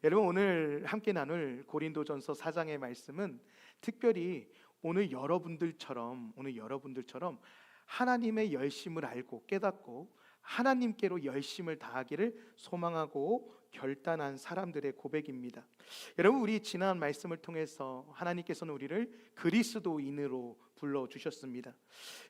여러분, 오늘 함께 나눌 고린도전서 4장의 말씀은 특별히 오늘 여러분들처럼 하나님의 열심을 알고 깨닫고 하나님께로 열심을 다하기를 소망하고 결단한 사람들의 고백입니다. 여러분, 우리 지난 말씀을 통해서 하나님께서는 우리를 그리스도인으로 불러주셨습니다.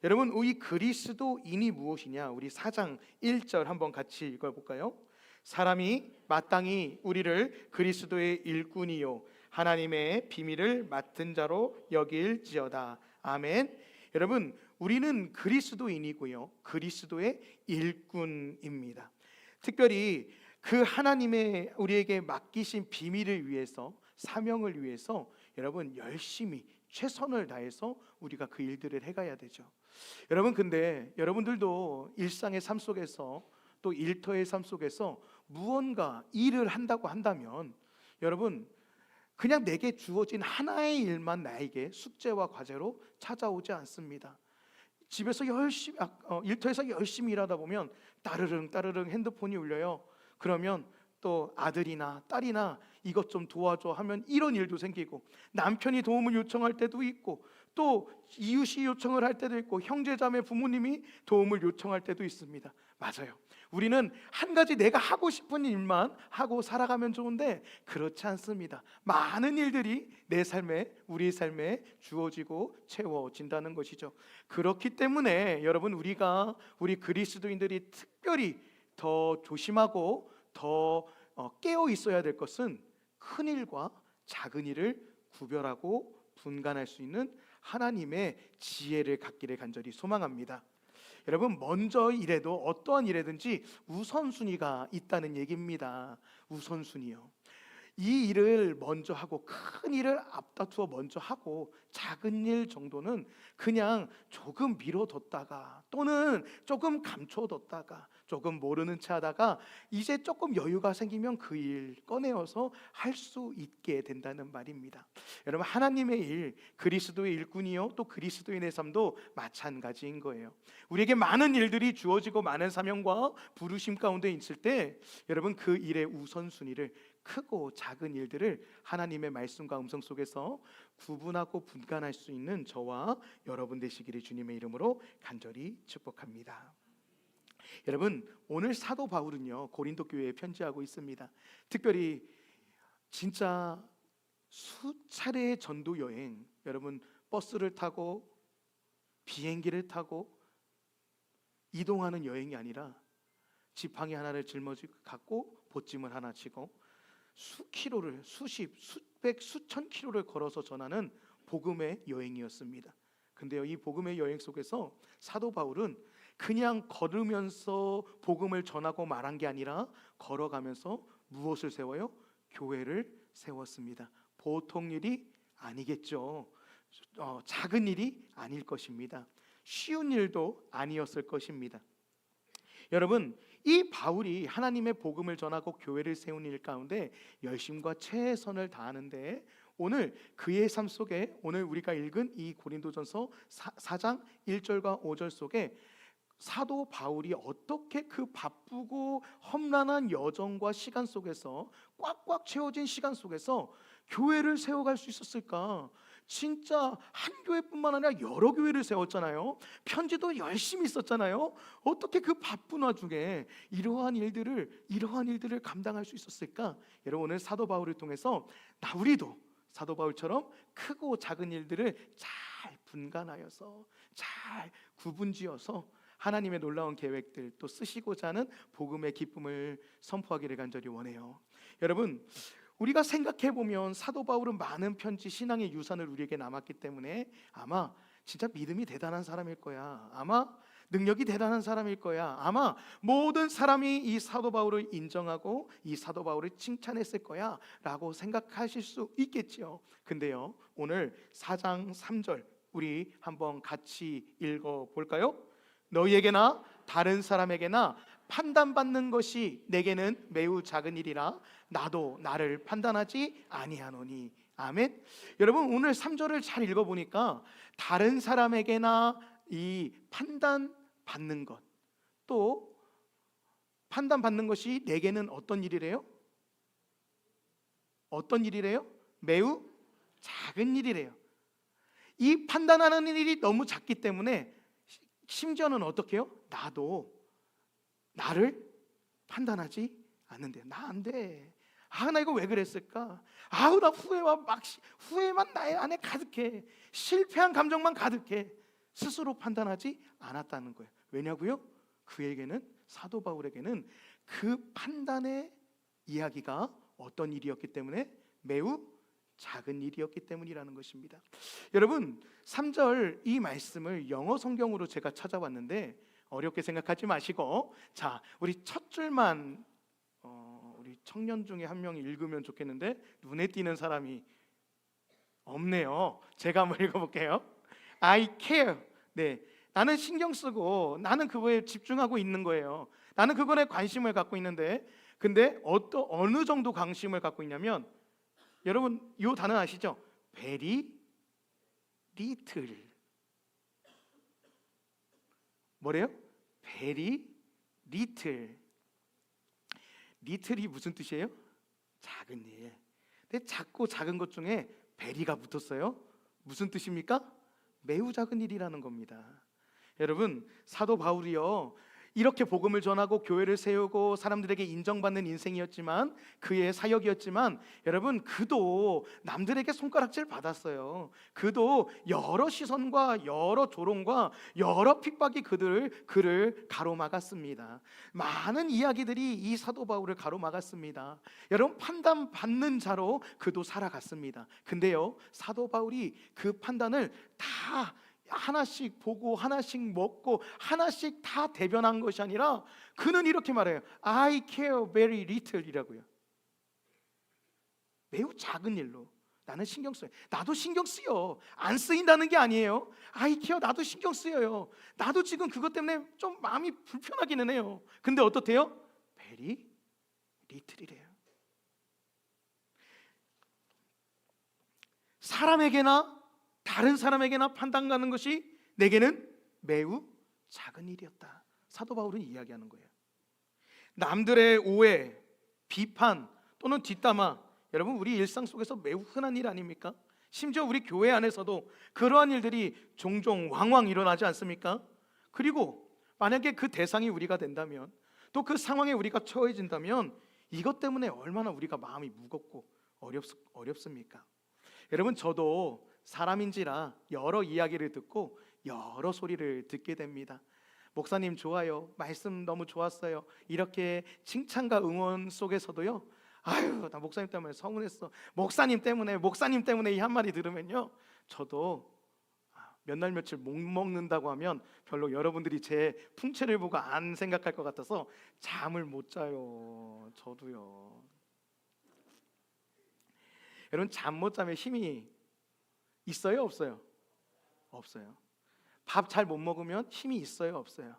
여러분, 이 그리스도인이 무엇이냐? 우리 4장 1절 한번 같이 읽어볼까요? 사람이 마땅히 우리를 그리스도의 일꾼이요 하나님의 비밀을 맡은 자로 여길지어다. 아멘. 여러분, 우리는 그리스도인이고요 그리스도의 일꾼입니다. 특별히 그 하나님의 우리에게 맡기신 비밀을 위해서, 사명을 위해서 여러분 열심히 최선을 다해서 우리가 그 일들을 해가야 되죠. 여러분, 근데 여러분들도 일상의 삶 속에서 또 일터의 삶 속에서 무언가 일을 한다고 한다면 여러분, 그냥 내게 주어진 하나의 일만 나에게 숙제와 과제로 찾아오지 않습니다. 집에서 열심히 일터에서 열심히 일하다 보면 따르릉 핸드폰이 울려요. 그러면 또 아들이나 딸이나 이것 좀 도와줘 하면 이런 일도 생기고, 남편이 도움을 요청할 때도 있고, 또 이웃이 요청을 할 때도 있고, 형제자매 부모님이 도움을 요청할 때도 있습니다. 맞아요. 우리는 한 가지 내가 하고 싶은 일만 하고 살아가면 좋은데 그렇지 않습니다. 많은 일들이 내 삶에, 우리 삶에 주어지고 채워진다는 것이죠. 그렇기 때문에 여러분, 우리 그리스도인들이 특별히 더 조심하고 더 깨어 있어야 될 것은 큰 일과 작은 일을 구별하고 분간할 수 있는 하나님의 지혜를 갖기를 간절히 소망합니다. 여러분, 먼저 일해도 어떠한 일이든지 우선순위가 있다는 얘기입니다. 우선순위요. 이 일을 먼저 하고, 큰 일을 앞다투어 먼저 하고, 작은 일 정도는 그냥 조금 미뤄뒀다가 또는 조금 감춰뒀다가 조금 모르는 체 하다가 이제 조금 여유가 생기면 그 일 꺼내어서 할 수 있게 된다는 말입니다. 여러분, 하나님의 일, 그리스도의 일꾼이요 또 그리스도인의 삶도 마찬가지인 거예요. 우리에게 많은 일들이 주어지고 많은 사명과 부르심 가운데 있을 때 여러분, 그 일의 우선순위를, 크고 작은 일들을 하나님의 말씀과 음성 속에서 구분하고 분간할 수 있는 저와 여러분 되시기를 주님의 이름으로 간절히 축복합니다. 여러분, 오늘 사도 바울은요 고린도 교회에 편지하고 있습니다. 특별히 진짜 수차례의 전도 여행, 여러분 버스를 타고 비행기를 타고 이동하는 여행이 아니라 지팡이 하나를 짊어지고 갖고 보찜을 하나 치고 수킬로를, 수백, 수천 킬로를 걸어서 전하는 복음의 여행이었습니다. 근데요, 이 복음의 여행 속에서 사도 바울은 그냥 걸으면서 복음을 전하고 말한 게 아니라 걸어가면서 무엇을 세워요? 교회를 세웠습니다. 보통 일이 아니겠죠. 작은 일이 아닐 것입니다. 쉬운 일도 아니었을 것입니다. 여러분, 이 바울이 하나님의 복음을 전하고 교회를 세운 일 가운데 열심과 최선을 다하는데, 오늘 그의 삶 속에 오늘 우리가 읽은 이 고린도전서 4장 1절과 5절 속에 사도 바울이 어떻게 그 바쁘고 험난한 여정과 시간 속에서, 꽉꽉 채워진 시간 속에서 교회를 세워갈 수 있었을까? 진짜 한 교회뿐만 아니라 여러 교회를 세웠잖아요. 편지도 열심히 썼잖아요. 어떻게 그 바쁜 와중에 이러한 일들을 감당할 수 있었을까? 여러분, 오늘 사도 바울을 통해서 우리도 사도 바울처럼 크고 작은 일들을 잘 분간하여서, 잘 구분지어서 하나님의 놀라운 계획들 또 쓰시고자 하는 복음의 기쁨을 선포하기를 간절히 원해요. 여러분, 우리가 생각해보면 사도 바울은 많은 편지, 신앙의 유산을 우리에게 남았기 때문에 아마 진짜 믿음이 대단한 사람일 거야. 아마 능력이 대단한 사람일 거야. 아마 모든 사람이 이 사도 바울을 인정하고 이 사도 바울을 칭찬했을 거야 라고 생각하실 수 있겠지요. 근데요, 오늘 4장 3절 우리 한번 같이 읽어볼까요? 너희에게나 다른 사람에게나 판단받는 것이 내게는 매우 작은 일이라 나도 나를 판단하지 아니하노니. 아멘. 여러분, 오늘 3절을 잘 읽어보니까 다른 사람에게나 이 판단받는 것, 또 판단받는 것이 내게는 어떤 일이래요? 어떤 일이래요? 매우 작은 일이래요. 이 판단하는 일이 너무 작기 때문에 심지어는 어떻게 해요? 나도 나를 판단하지 않는데, 나 안 돼. 나 이거 왜 그랬을까? 나 후회만 나의 안에 가득해. 실패한 감정만 가득해. 스스로 판단하지 않았다는 거예요. 왜냐고요? 그에게는, 사도 바울에게는 그 판단의 이야기가 어떤 일이었기 때문에? 매우 작은 일이었기 때문이라는 것입니다. 여러분, 3절 이 말씀을 영어 성경으로 제가 찾아봤는데 어렵게 생각하지 마시고, 자, 우리 첫 줄만 우리 청년 중에 한 명이 읽으면 좋겠는데 눈에 띄는 사람이 없네요. 제가 한번 읽어볼게요. I care. 네, 나는 신경 쓰고 나는 그거에 집중하고 있는 거예요. 나는 그거에 관심을 갖고 있는데, 근데 어느 정도 관심을 갖고 있냐면, 여러분 이 단어 아시죠? very little. 뭐래요? very little. little이 무슨 뜻이에요? 작은 일. 근데 작고 작은 것 중에 very가 붙었어요. 무슨 뜻입니까? 매우 작은 일이라는 겁니다. 여러분, 사도 바울이요, 이렇게 복음을 전하고 교회를 세우고 사람들에게 인정받는 인생이었지만, 그의 사역이었지만, 여러분, 그도 남들에게 손가락질 받았어요. 그도 여러 시선과 여러 조롱과 여러 핍박이 그를 가로막았습니다. 많은 이야기들이 이 사도 바울을 가로막았습니다. 여러분, 판단받는 자로 그도 살아갔습니다. 근데요, 사도 바울이 그 판단을 다 하나씩 보고 하나씩 먹고 하나씩 다 대변한 것이 아니라, 그는 이렇게 말해요. I care very little 이라고요. 매우 작은 일로 나는 신경 써요. 나도 신경 쓰여. 안 쓰인다는 게 아니에요. I care, 나도 신경 쓰여요. 나도 지금 그것 때문에 좀 마음이 불편하기는 해요. 근데 어떻대요? very little이래요. 사람에게나 다른 사람에게나 판단 가는 것이 내게는 매우 작은 일이었다. 사도 바울은 이야기하는 거예요. 남들의 오해, 비판 또는 뒷담화, 여러분 우리 일상 속에서 매우 흔한 일 아닙니까? 심지어 우리 교회 안에서도 그러한 일들이 종종 왕왕 일어나지 않습니까? 그리고 만약에 그 대상이 우리가 된다면, 또 그 상황에 우리가 처해진다면, 이것 때문에 얼마나 우리가 마음이 무겁고 어렵습니까? 여러분, 저도 사람인지라 여러 이야기를 듣고 여러 소리를 듣게 됩니다. 목사님 좋아요, 말씀 너무 좋았어요, 이렇게 칭찬과 응원 속에서도요, 아유 나 목사님 때문에 서운했어, 목사님 때문에 이 한마디 들으면요, 저도 몇 날 며칠 못 먹는다고 하면 별로 여러분들이 제 풍채를 보고 안 생각할 것 같아서 잠을 못 자요. 저도요. 여러분, 잠 못 자면 힘이 있어요, 없어요? 없어요. 밥 잘 못 먹으면 힘이 있어요, 없어요?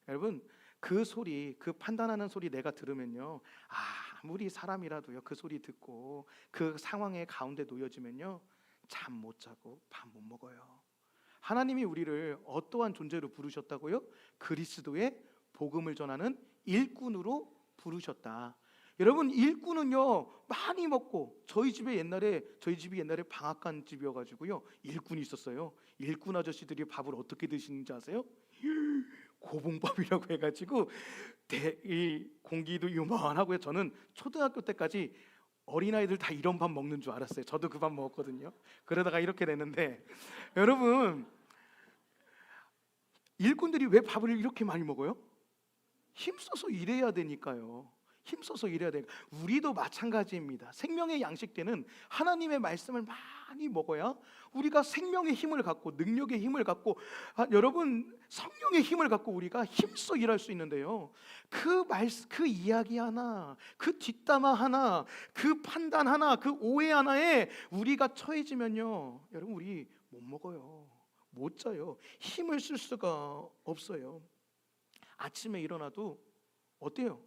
여러분, 그 소리, 그 판단하는 소리 내가 들으면요, 아무리 사람이라도요, 그 소리 듣고 그 상황의 가운데 놓여지면요, 잠 못 자고 밥 못 먹어요. 하나님이 우리를 어떠한 존재로 부르셨다고요? 그리스도의 복음을 전하는 일꾼으로 부르셨다. 여러분, 일꾼은요 많이 먹고, 저희 집이 옛날에 방앗간 집이어가지고요 일꾼이 있었어요. 일꾼 아저씨들이 밥을 어떻게 드시는지 아세요? 고봉밥이라고 해가지고 이 공기도 요만하고요. 저는 초등학교 때까지 어린아이들 다 이런 밥 먹는 줄 알았어요. 저도 그 밥 먹었거든요. 그러다가 이렇게 됐는데, 여러분, 일꾼들이 왜 밥을 이렇게 많이 먹어요? 힘써서 일해야 되니까요. 힘써서 일해야 돼요. 우리도 마찬가지입니다. 생명의 양식되는 하나님의 말씀을 많이 먹어야 우리가 생명의 힘을 갖고, 능력의 힘을 갖고, 여러분, 성령의 힘을 갖고 우리가 힘써 일할 수 있는데요, 그 이야기 하나, 그 뒷담화 하나, 그 판단 하나, 그 오해 하나에 우리가 처해지면요, 여러분, 우리 못 먹어요. 못 자요. 힘을 쓸 수가 없어요. 아침에 일어나도 어때요?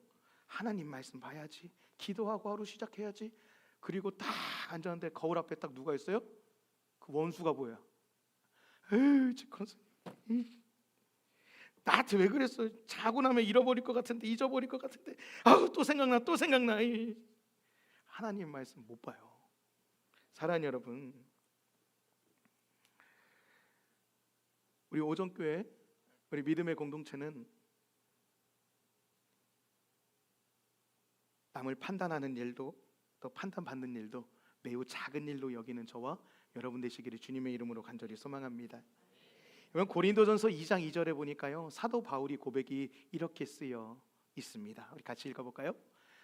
하나님 말씀 봐야지, 기도하고 하루 시작해야지. 그리고 딱 앉았는데 거울 앞에 딱 누가 있어요? 그 원수가 보여. 에이, 나한테 왜 그랬어? 자고 나면 잊어버릴 것 같은데, 아우 또 생각나. 하나님 말씀 못 봐요. 사랑하는 여러분, 우리 오정교회, 우리 믿음의 공동체는 남을 판단하는 일도 또 판단받는 일도 매우 작은 일로 여기는 저와 여러분 되시기를 주님의 이름으로 간절히 소망합니다. 여러분, 고린도전서 2장 2절에 보니까요, 사도 바울이 고백이 이렇게 쓰여 있습니다. 우리 같이 읽어볼까요?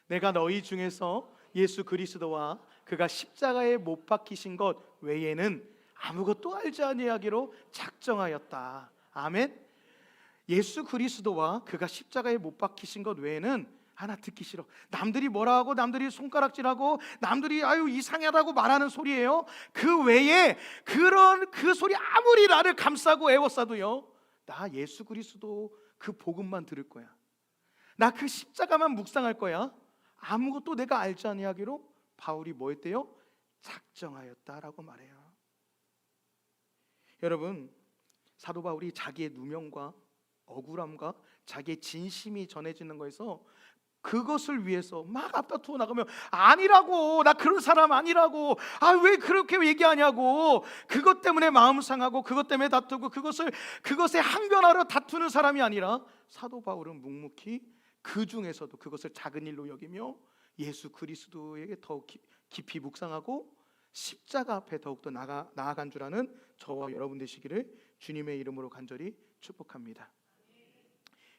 내가 너희 중에서 예수 그리스도와 그가 십자가에 못 박히신 것 외에는 아무것도 알지 아니하기로 작정하였다. 아멘. 예수 그리스도와 그가 십자가에 못 박히신 것 외에는 하나 듣기 싫어. 남들이 뭐라 하고 남들이 손가락질하고 남들이 아유 이상하다고 말하는 소리예요. 그 외에 그런 그 소리 아무리 나를 감싸고 애워싸도요, 나 예수 그리스도 그 복음만 들을 거야. 나 그 십자가만 묵상할 거야. 아무것도 내가 알지 아니하기로 바울이 뭐 했대요? 작정하였다라고 말해요. 여러분, 사도 바울이 자기의 누명과 억울함과 자기의 진심이 전해지는 거에서 그것을 위해서 막 앞다투어 나가면 아니라고, 나 그런 사람 아니라고, 아 왜 그렇게 얘기하냐고, 그것 때문에 마음 상하고 그것 때문에 다투고 그것에 항변하러 다투는 사람이 아니라 사도 바울은 묵묵히 그 중에서도 그것을 작은 일로 여기며 예수 그리스도에게 더욱 깊이 묵상하고 십자가 앞에 더욱더 나아간 줄 아는 저와 여러분 되시기를 주님의 이름으로 간절히 축복합니다.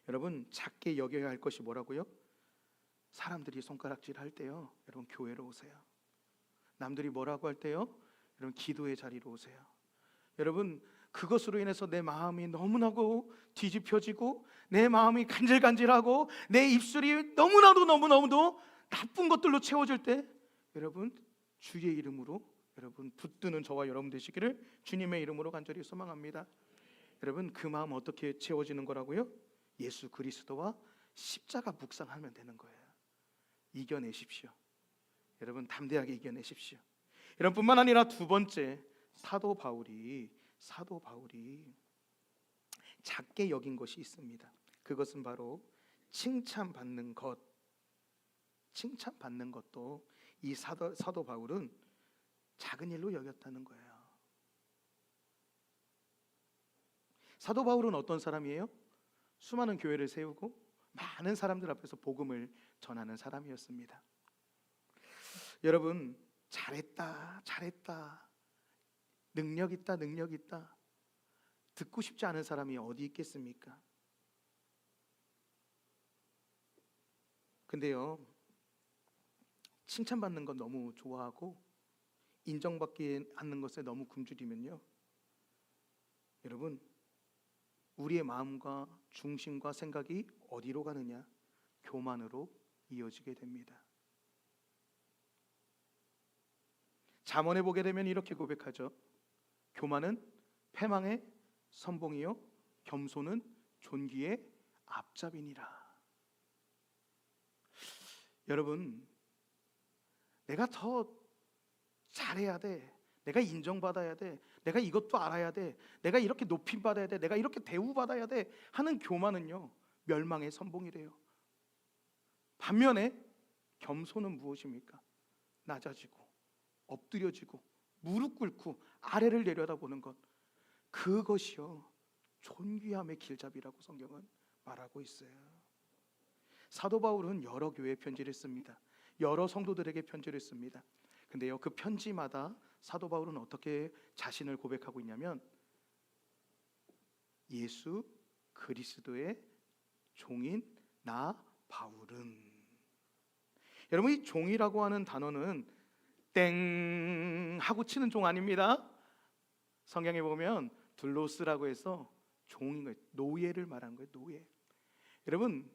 여러분, 작게 여겨야 할 것이 뭐라고요? 사람들이 손가락질 할 때요, 여러분 교회로 오세요. 남들이 뭐라고 할 때요, 여러분 기도의 자리로 오세요. 여러분, 그것으로 인해서 내 마음이 너무나도 뒤집혀지고 내 마음이 간질간질하고 내 입술이 너무나도 나쁜 것들로 채워질 때, 여러분 주의 이름으로 여러분 붙드는 저와 여러분 되시기를 주님의 이름으로 간절히 소망합니다. 여러분, 그 마음 어떻게 채워지는 거라고요? 예수 그리스도와 십자가 묵상하면 되는 거예요. 이겨내십시오. 여러분, 담대하게 이겨내십시오. 여러분, 뿐만 아니라 두 번째, 사도 바울이 작게 여긴 것이 있습니다. 그것은 바로 칭찬받는 것. 칭찬받는 것도 이 사도 바울은 작은 일로 여겼다는 거예요. 사도 바울은 어떤 사람이에요? 수많은 교회를 세우고 많은 사람들 앞에서 복음을 전하는 사람이었습니다. 여러분, 잘했다 능력 있다 듣고 싶지 않은 사람이 어디 있겠습니까? 근데요, 칭찬받는 건 너무 좋아하고 인정받지 않는 것에 너무 굶주리면요, 여러분, 우리의 마음과 중심과 생각이 어디로 가느냐? 교만으로 이어지게 됩니다. 잠언에 보게 되면 이렇게 고백하죠. 교만은 패망의 선봉이요, 겸손은 존귀의 앞잡이니라. 여러분, 내가 더 잘해야 돼, 내가 인정받아야 돼, 내가 이것도 알아야 돼, 내가 이렇게 높임받아야 돼, 내가 이렇게 대우받아야 돼 하는 교만은요, 멸망의 선봉이래요. 반면에 겸손은 무엇입니까? 낮아지고 엎드려지고 무릎 꿇고 아래를 내려다보는 것, 그것이요 존귀함의 길잡이라고 성경은 말하고 있어요. 사도 바울은 여러 교회 편지를 씁니다. 여러 성도들에게 편지를 씁니다. 근데요, 그 편지마다 사도 바울은 어떻게 자신을 고백하고 있냐면, 예수 그리스도의 종인 나 바울은. 여러분, 이 종이라고 하는 단어는 땡 하고 치는 종 아닙니다. 성경에 보면 둘로스라고 해서 종인 거예요. 노예를 말하는 거예요. 노예. 여러분,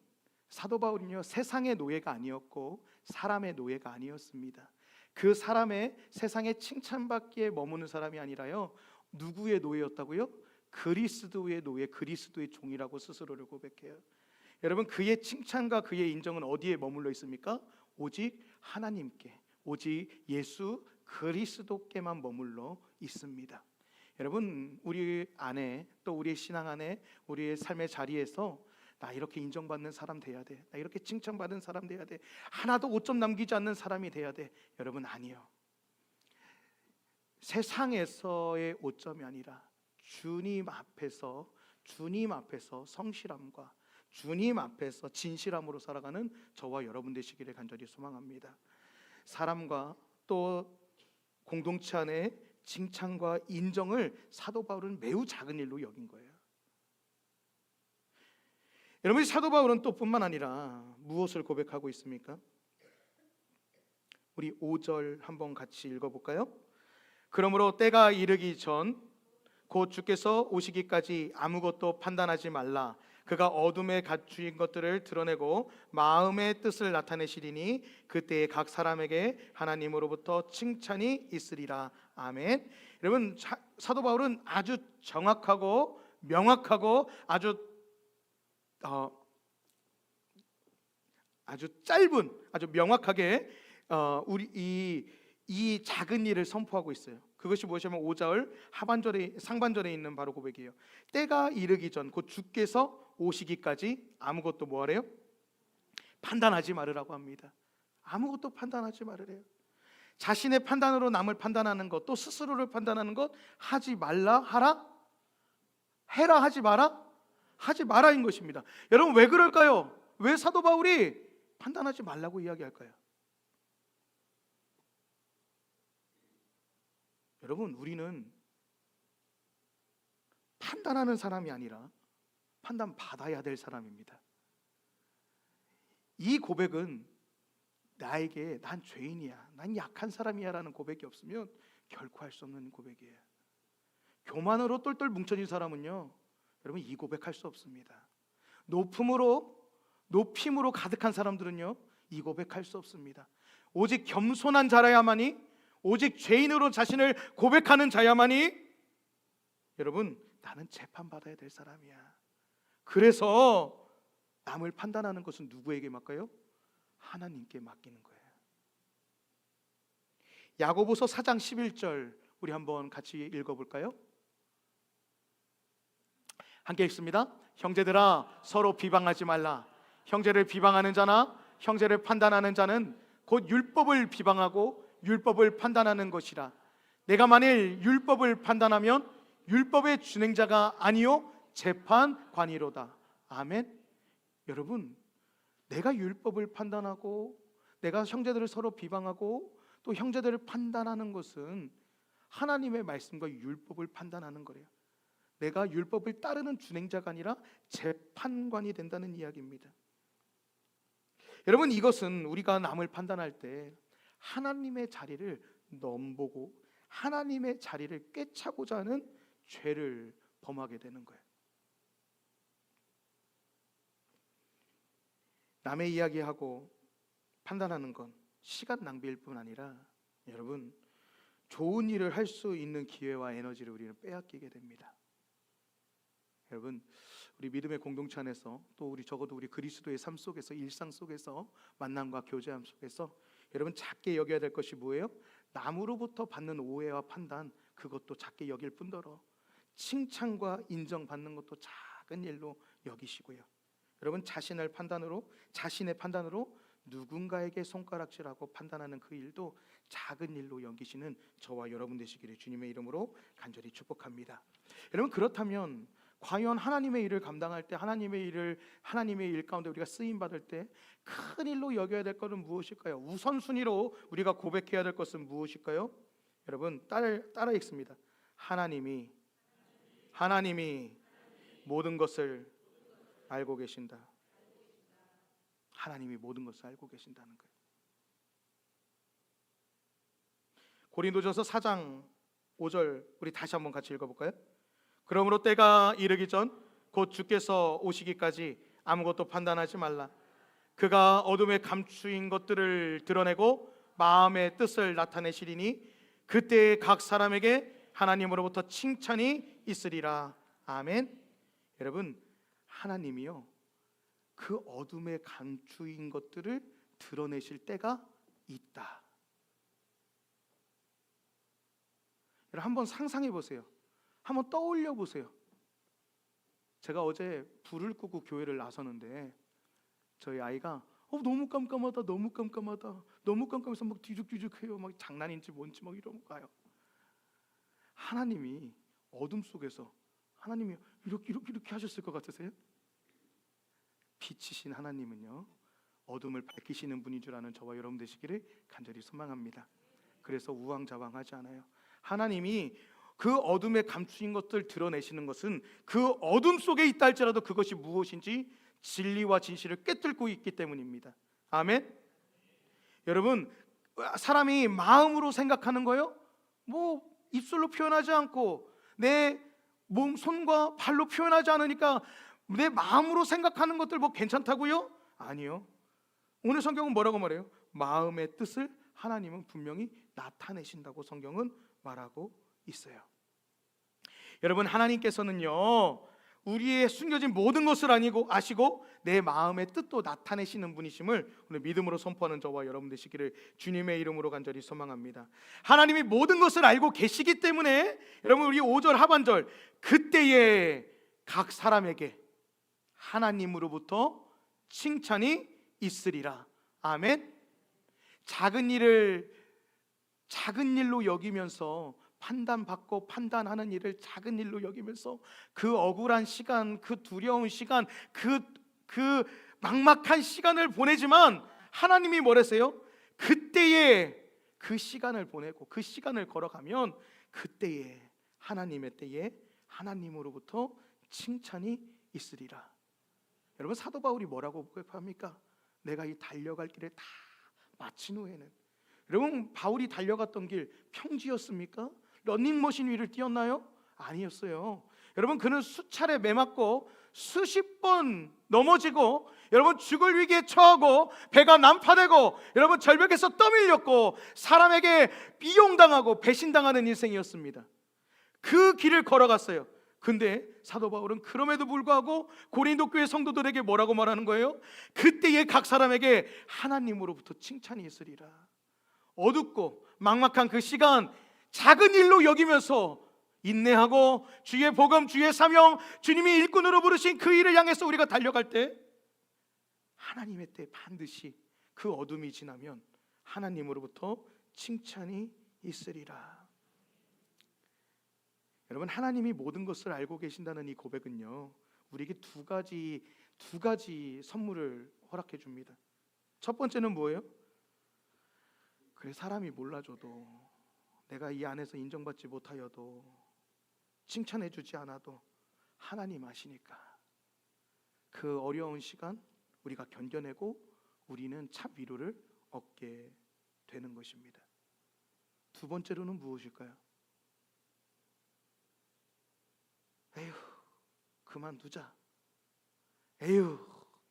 사도 바울은요, 세상의 노예가 아니었고 사람의 노예가 아니었습니다. 그 사람의 세상에 칭찬받기에 머무는 사람이 아니라요, 누구의 노예였다고요? 그리스도의 노예, 그리스도의 종이라고 스스로를 고백해요. 여러분, 그의 칭찬과 그의 인정은 어디에 머물러 있습니까? 오직 하나님께, 오직 예수 그리스도께만 머물러 있습니다. 여러분, 우리 안에, 또 우리의 신앙 안에, 우리의 삶의 자리에서 나 이렇게 인정받는 사람 돼야 돼. 나 이렇게 칭찬받는 사람 돼야 돼. 하나도 오점 남기지 않는 사람이 돼야 돼. 여러분, 아니요. 세상에서의 오점이 아니라 주님 앞에서 성실함과 주님 앞에서 진실함으로 살아가는 저와 여러분 되시기를 간절히 소망합니다. 사람과 또 공동체 안에 칭찬과 인정을 사도 바울은 매우 작은 일로 여긴 거예요. 여러분, 사도 바울은 또 뿐만 아니라 무엇을 고백하고 있습니까? 우리 5절 한번 같이 읽어볼까요? 그러므로 때가 이르기 전 곧 주께서 오시기까지 아무것도 판단하지 말라. 그가 어둠에 갖추인 것들을 드러내고 마음의 뜻을 나타내시리니 그때에 각 사람에게 하나님으로부터 칭찬이 있으리라. 아멘. 여러분, 사도 바울은 아주 정확하고 명확하고 아주 짧은, 아주 명확하게 우리 이 작은 일을 선포하고 있어요. 그것이 무엇이냐면 5절 상반절에 있는 바로 고백이에요. 때가 이르기 전 곧 주께서 오시기까지 아무것도 뭐하래요? 판단하지 말으라고 합니다. 아무것도 판단하지 말으래요. 자신의 판단으로 남을 판단하는 것, 또 스스로를 판단하는 것 하지 말라. 하라? 해라. 하지 마라? 하지 마라인 것입니다. 여러분, 왜 그럴까요? 왜 사도 바울이 판단하지 말라고 이야기할까요? 여러분, 우리는 판단하는 사람이 아니라 판단받아야 될 사람입니다. 이 고백은 나에게 난 죄인이야, 난 약한 사람이야 라는 고백이 없으면 결코 할 수 없는 고백이에요. 교만으로 똘똘 뭉쳐진 사람은요, 여러분, 이 고백할 수 없습니다. 높임으로 가득한 사람들은요, 이 고백할 수 없습니다. 오직 겸손한 자라야만이, 오직 죄인으로 자신을 고백하는 자야만이, 여러분, 나는 재판받아야 될 사람이야. 그래서 남을 판단하는 것은 누구에게 맡겨요? 하나님께 맡기는 거예요. 야고보서 4장 11절 우리 한번 같이 읽어볼까요? 함께 읽습니다. 형제들아, 서로 비방하지 말라. 형제를 비방하는 자나 형제를 판단하는 자는 곧 율법을 비방하고 율법을 판단하는 것이라. 내가 만일 율법을 판단하면 율법의 준행자가 아니요 재판관이로다. 아멘. 여러분, 내가 율법을 판단하고 내가 형제들을 서로 비방하고 또 형제들을 판단하는 것은 하나님의 말씀과 율법을 판단하는 거래요. 내가 율법을 따르는 준행자가 아니라 재판관이 된다는 이야기입니다. 여러분, 이것은 우리가 남을 판단할 때 하나님의 자리를 넘보고 하나님의 자리를 꿰차고자 하는 죄를 범하게 되는 거예요. 남의 이야기하고 판단하는 건 시간 낭비일 뿐 아니라 여러분, 좋은 일을 할 수 있는 기회와 에너지를 우리는 빼앗기게 됩니다. 여러분, 우리 믿음의 공동체 안에서 또 적어도 우리 그리스도의 삶 속에서, 일상 속에서, 만남과 교제함 속에서 여러분, 작게 여겨야 될 것이 뭐예요? 남으로부터 받는 오해와 판단, 그것도 작게 여길 뿐더러 칭찬과 인정받는 것도 작은 일로 여기시고요. 여러분, 자신의 판단으로 누군가에게 손가락질하고 판단하는 그 일도 작은 일로 여기시는 저와 여러분 되시기를 주님의 이름으로 간절히 축복합니다. 여러분, 그렇다면 과연 하나님의 일을 감당할 때, 하나님의 일 가운데 우리가 쓰임 받을 때 큰 일로 여겨야 될 것은 무엇일까요? 우선순위로 우리가 고백해야 될 것은 무엇일까요? 여러분, 따라 읽습니다. 하나님이 모든 것을 알고 계신다. 하나님이 모든 것을 알고 계신다는 거예요. 고린도전서 4장 5절 우리 다시 한번 같이 읽어볼까요? 그러므로 때가 이르기 전 곧 주께서 오시기까지 아무것도 판단하지 말라. 그가 어둠에 감추인 것들을 드러내고 마음의 뜻을 나타내시리니 그때에 각 사람에게 하나님으로부터 칭찬이 있으리라. 아멘. 여러분, 하나님이요, 그 어둠에 감추인 것들을 드러내실 때가 있다. 여러분, 한번 상상해 보세요. 한번 떠올려 보세요. 제가 어제 불을 끄고 교회를 나서는데 저희 아이가 너무 깜깜하다, 너무 깜깜하다, 너무 깜깜해서 막 뒤죽뒤죽해요. 막 장난인지 뭔지 막 이러고 가요. 하나님이 어둠 속에서 하나님이 이렇게 하셨을 것 같으세요? 빛이신 하나님은요, 어둠을 밝히시는 분인 줄 아는 저와 여러분 되시기를 간절히 소망합니다. 그래서 우왕좌왕하지 않아요. 하나님이 그 어둠에 감추인 것들 드러내시는 것은 그 어둠 속에 있다 할지라도 그것이 무엇인지 진리와 진실을 꿰뚫고 있기 때문입니다. 아멘. 여러분, 사람이 마음으로 생각하는 거요, 뭐 입술로 표현하지 않고 내 몸, 손과 발로 표현하지 않으니까 내 마음으로 생각하는 것들 뭐 괜찮다고요? 아니요. 오늘 성경은 뭐라고 말해요? 마음의 뜻을 하나님은 분명히 나타내신다고 성경은 말하고 있어요. 여러분, 하나님께서는요, 우리의 숨겨진 모든 것을 아시고 내 마음의 뜻도 나타내시는 분이심을 오늘 믿음으로 선포하는 저와 여러분 되시기를 주님의 이름으로 간절히 소망합니다. 하나님이 모든 것을 알고 계시기 때문에 여러분, 우리 5절 하반절, 그때에 각 사람에게 하나님으로부터 칭찬이 있으리라. 아멘. 작은 일로 여기면서 판단받고 판단하는 일을 작은 일로 여기면서 그 억울한 시간, 그 두려운 시간, 그 막막한 시간을 보내지만 하나님이 뭐랬어요? 그때에 그 시간을 보내고 그 시간을 걸어가면 그때에 하나님의 때에 하나님으로부터 칭찬이 있으리라. 여러분, 사도 바울이 뭐라고 고백합니까? 내가 이 달려갈 길을 다 마친 후에는. 여러분, 바울이 달려갔던 길 평지였습니까? 러닝머신 위를 뛰었나요? 아니었어요. 여러분, 그는 수차례 매맞고 수십 번 넘어지고 여러분, 죽을 위기에 처하고 배가 난파되고 여러분, 절벽에서 떠밀렸고 사람에게 비용당하고 배신당하는 인생이었습니다. 그 길을 걸어갔어요. 근데 사도 바울은 그럼에도 불구하고 고린도 교회 성도들에게 뭐라고 말하는 거예요? 그때에 각 사람에게 하나님으로부터 칭찬이 있으리라. 어둡고 막막한 그 시간 작은 일로 여기면서 인내하고 주의 복음, 주의 사명, 주님이 일꾼으로 부르신 그 일을 향해서 우리가 달려갈 때 하나님의 때 반드시 그 어둠이 지나면 하나님으로부터 칭찬이 있으리라. 여러분, 하나님이 모든 것을 알고 계신다는 이 고백은요, 우리에게 두 가지 선물을 허락해 줍니다. 첫 번째는 뭐예요? 그래, 사람이 몰라줘도, 내가 이 안에서 인정받지 못하여도, 칭찬해 주지 않아도 하나님 아시니까 그 어려운 시간 우리가 견뎌내고 우리는 참 위로를 얻게 되는 것입니다. 두 번째로는 무엇일까요? 에휴, 그만두자, 에휴,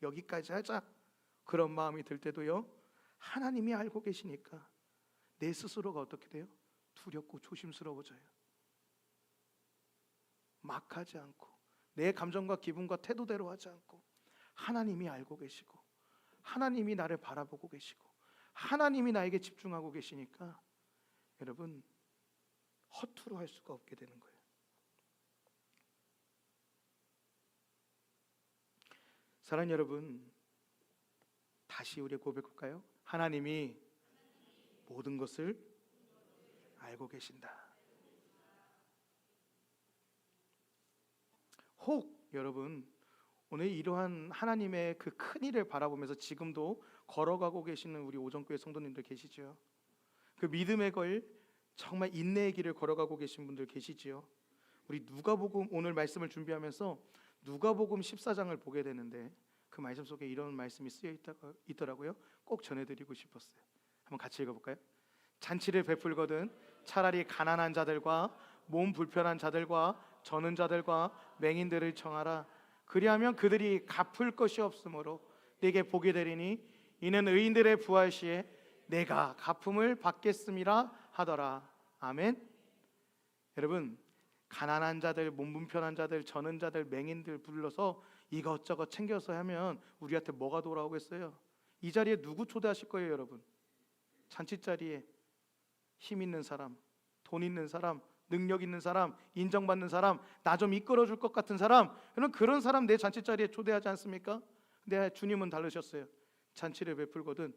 여기까지 하자, 그런 마음이 들 때도요, 하나님이 알고 계시니까 내 스스로가 어떻게 돼요? 두렵고 조심스러워져요. 막 하지 않고 내 감정과 기분과 태도대로 하지 않고 하나님이 알고 계시고 하나님이 나를 바라보고 계시고 하나님이 나에게 집중하고 계시니까 여러분, 허투루 할 수가 없게 되는 거예요. 사랑하는 여러분, 다시 우리 고백할까요? 하나님이 모든 것을 알고 계신다. 혹 여러분, 오늘 이러한 하나님의 그 큰 일을 바라보면서 지금도 걸어가고 계시는 우리 오정교회 성도님들 계시죠? 그 믿음의 걸, 정말 인내의 길을 걸어가고 계신 분들 계시지요? 우리 누가복음, 오늘 말씀을 준비하면서 누가복음 14장을 보게 되는데 그 말씀 속에 이런 말씀이 쓰여 있더라고요. 꼭 전해드리고 싶었어요. 한번 같이 읽어볼까요? 잔치를 베풀거든 차라리 가난한 자들과 몸 불편한 자들과 저는 자들과 맹인들을 청하라. 그리하면 그들이 갚을 것이 없으므로 내게 복이 되리니 이는 의인들의 부활 시에 내가 갚음을 받겠음이라 하더라. 아멘. 여러분, 가난한 자들, 몸 불편한 자들, 저는 자들, 맹인들 불러서 이것저것 챙겨서 하면 우리한테 뭐가 돌아오겠어요? 이 자리에 누구 초대하실 거예요, 여러분? 잔치 자리에 힘 있는 사람, 돈 있는 사람, 능력 있는 사람, 인정받는 사람, 나 좀 이끌어줄 것 같은 사람, 그런 사람 내 잔치자리에 초대하지 않습니까? 근데 주님은 다르셨어요. 잔치를 베풀거든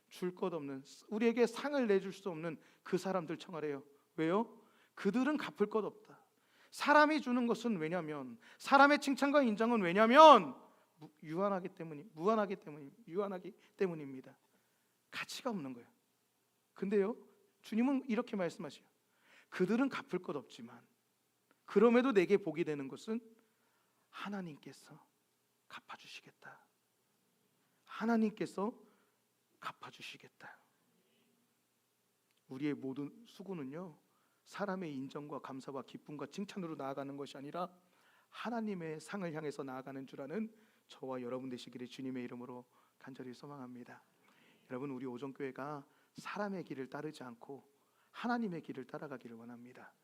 줄 것 없는, 우리에게 상을 내줄 수 없는 그 사람들 청하래요. 왜요? 그들은 갚을 것 없다. 사람이 주는 것은 왜냐면, 사람의 칭찬과 인정은 왜냐면 유한하기 때문입니다. 가치가 없는 거예요. 근데요, 주님은 이렇게 말씀하셔요. 그들은 갚을 것 없지만 그럼에도 내게 복이 되는 것은 하나님께서 갚아주시겠다. 하나님께서 갚아주시겠다. 우리의 모든 수고는요, 사람의 인정과 감사와 기쁨과 칭찬으로 나아가는 것이 아니라 하나님의 상을 향해서 나아가는 줄 아는 저와 여러분 되시기를 주님의 이름으로 간절히 소망합니다. 여러분, 우리 오정교회가 사람의 길을 따르지 않고 하나님의 길을 따라가기를 원합니다.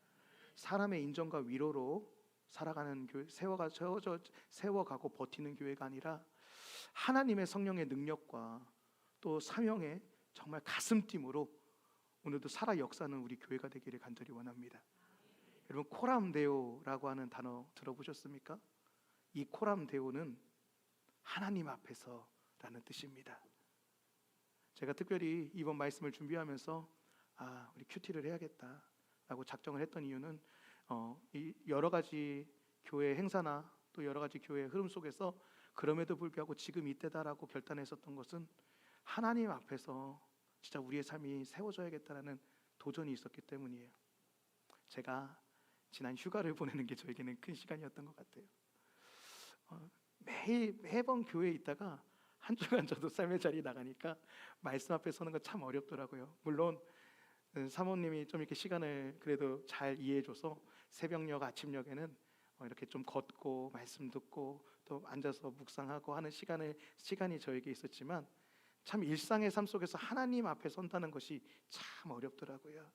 사람의 인정과 위로로 살아가는 교회, 세워가고 버티는 교회가 아니라 하나님의 성령의 능력과 또 사명의 정말 가슴뛰므로 오늘도 살아 역사하는 우리 교회가 되기를 간절히 원합니다. 여러분, 코람데오라고 하는 단어 들어보셨습니까? 이 코람데오는 하나님 앞에서라는 뜻입니다. 제가 특별히 이번 말씀을 준비하면서 우리 큐티를 해야겠다라고 작정을 했던 이유는 이 여러 가지 교회 행사나 또 여러 가지 교회의 흐름 속에서 그럼에도 불구하고 지금 이때다라고 결단했었던 것은 하나님 앞에서 진짜 우리의 삶이 세워져야겠다라는 도전이 있었기 때문이에요. 제가 지난 휴가를 보내는 게 저에게는 큰 시간이었던 것 같아요. 매번 교회에 있다가 한 주간 저도 삶의 자리에 나가니까 말씀 앞에 서는 거 참 어렵더라고요. 물론 사모님이 좀 이렇게 시간을 그래도 잘 이해해줘서 새벽녘, 아침녘에는 이렇게 좀 걷고 말씀 듣고 또 앉아서 묵상하고 하는 시간이 저에게 있었지만 참 일상의 삶 속에서 하나님 앞에 선다는 것이 참 어렵더라고요.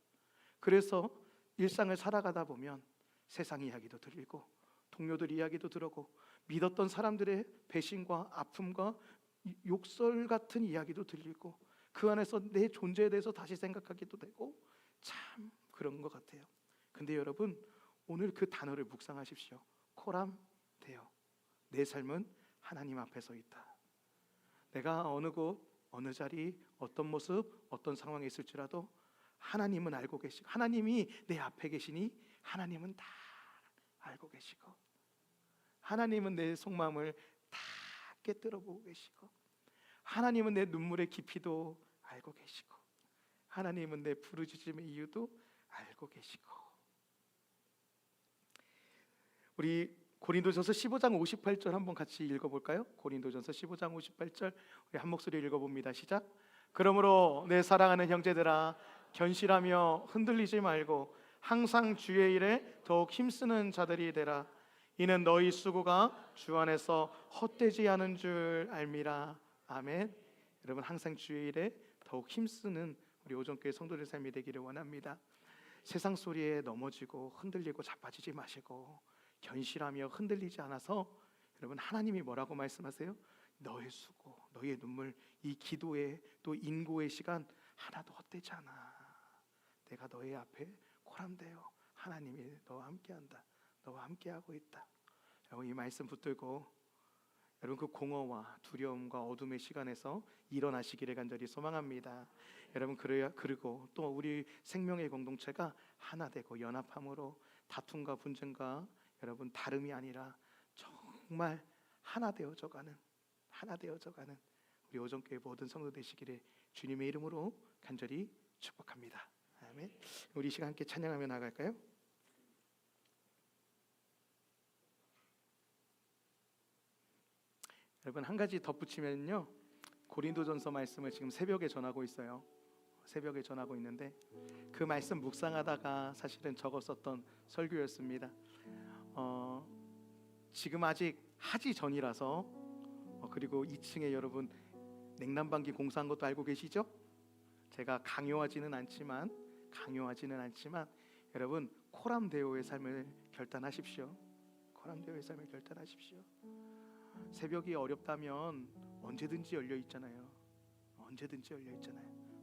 그래서 일상을 살아가다 보면 세상 이야기도 들리고 동료들 이야기도 들었고 믿었던 사람들의 배신과 아픔과 욕설 같은 이야기도 들리고 그 안에서 내 존재에 대해서 다시 생각하기도 되고 참 그런 것 같아요. 근데 여러분, 오늘 그 단어를 묵상하십시오. 코람데오. 내 삶은 하나님 앞에 서 있다. 내가 어느 곳, 어느 자리, 어떤 모습, 어떤 상황에 있을지라도 하나님은 알고 계시고, 하나님이 내 앞에 계시니 하나님은 다 알고 계시고, 하나님은 내 속마음을 다 깨뜨려 보고 계시고, 하나님은 내 눈물의 깊이도 알고 계시고, 하나님은 내 부르짖음의 이유도 알고 계시고. 우리 고린도전서 15장 58절 한번 같이 읽어볼까요? 고린도전서 15장 58절 우리 한 목소리 읽어봅니다. 시작. 그러므로 내 사랑하는 형제들아, 견실하며 흔들리지 말고 항상 주의 일에 더욱 힘쓰는 자들이 되라. 이는 너희 수고가 주 안에서 헛되지 않은 줄 알미라. 아멘. 여러분, 항상 주의 일에 더욱 힘쓰는 우리 오정교회 성도들 삶이 되기를 원합니다. 세상 소리에 넘어지고 흔들리고 자빠지지 마시고 견실하며 흔들리지 않아서, 여러분, 하나님이 뭐라고 말씀하세요? 너의 수고, 너의 눈물, 이 기도의 또 인고의 시간 하나도 헛되지 않아. 내가 너의 앞에 코람데오. 하나님이 너와 함께한다. 너와 함께하고 있다. 여러분, 이 말씀 붙들고 여러분 그 공허와 두려움과 어둠의 시간에서 일어나시기를 간절히 소망합니다. 여러분, 그리고 또 우리 생명의 공동체가 하나 되고 연합함으로 다툼과 분쟁과 여러분 다름이 아니라 정말 하나 되어져가는 우리 오정교회 모든 성도 되시기를 주님의 이름으로 간절히 축복합니다. 아멘. 우리 시간 함께 찬양하며 나갈까요? 여러분, 한 가지 덧붙이면요, 고린도전서 말씀을 지금 새벽에 전하고 있어요. 새벽에 전하고 있는데 그 말씀 묵상하다가 사실은 적었었던 설교였습니다. 지금 아직 하지 전이라서 그리고 2층에 여러분 냉난방기 공사한 것도 알고 계시죠? 제가 강요하지는 않지만 여러분, 코람데오의 삶을 결단하십시오. 코람데오의 삶을 결단하십시오. 새벽이 어렵다면 언제든지 열려 있잖아요.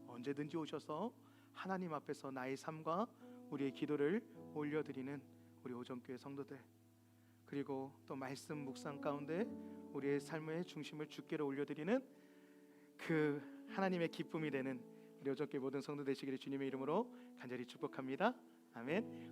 언제든지 오셔서 하나님 앞에서 나의 삶과 우리의 기도를 올려드리는 우리 오정교회 성도들, 그리고 또 말씀 묵상 가운데 우리의 삶의 중심을 주께로 올려드리는 그 하나님의 기쁨이 되는 우리 오정교회 모든 성도 되시기를 주님의 이름으로 간절히 축복합니다. 아멘.